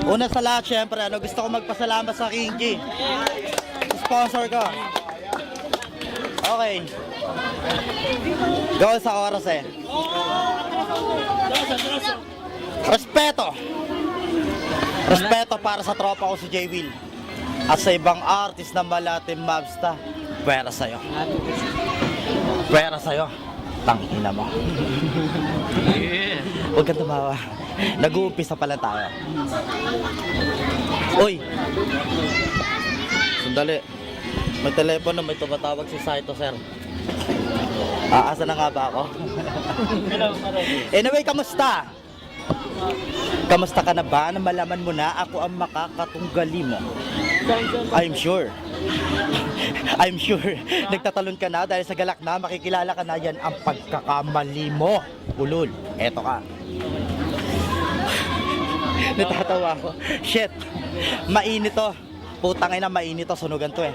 Una sa lahat, syempre, gusto ko magpasalamat sa Kinky. Sponsor ko. Okay. Go sa oras eh. Respeto. Respeto para sa tropa ko si J. Will. At sa ibang artist na malating mobsta. Pwera sa'yo. Pwera sa'yo. Tangina mo. Huwag kang tumawa. Nag-uumpisa pa lang tayo. Uy! Sandali. May telepono, may tumatawag si Saito, sir. Asa na nga ba ako? Anyway, kamusta? Kamusta ka na ba na malaman mo na ako ang makakatunggali mo? I'm sure. I'm sure. Nagtatalon ka na dahil sa galak na makikilala ka na yan ang pagkakamali mo. Ulul, eto ka. Natatawa ako. Shit. Mainit to. Putang ina, mainit to. Sunugan to eh.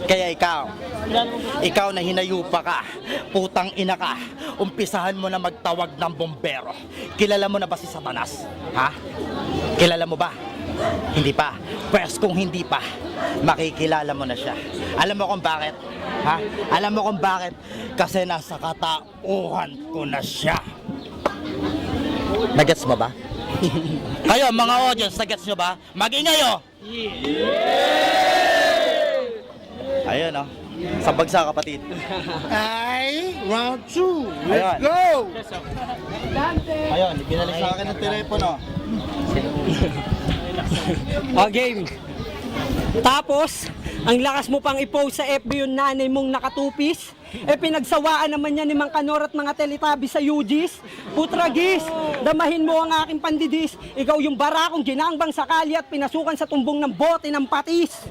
Kaya ikaw na hinayupa ka, putang ina ka, umpisahan mo na magtawag ng bombero. Kilala mo na ba si Satanas? Ha? Kilala mo ba? Hindi pa. Pwes kung hindi pa, makikilala mo na siya. Alam mo kung bakit? Ha? Alam mo kung bakit? Kasi nasa katauhan ko na siya. Nagets mo ba? Kayo mga audience, nagets nyo ba? Mag-ingay oh! Ayun oh. Sa bagsa kapatid. Ay, round 2. Let's Ayun. go! Ayun, binalik sa akin ng telepono. Game. Tapos, ang lakas mo pang i-post sa FB yung nanay mong nakatupis. Pinagsawaan naman niya ni Mang Kanor at mga teletabi sa UGs. Putragis, damahin mo ang aking pandidis. Ikaw yung barakong ginangbang sakali at pinasukan sa tumbong ng bote ng patis.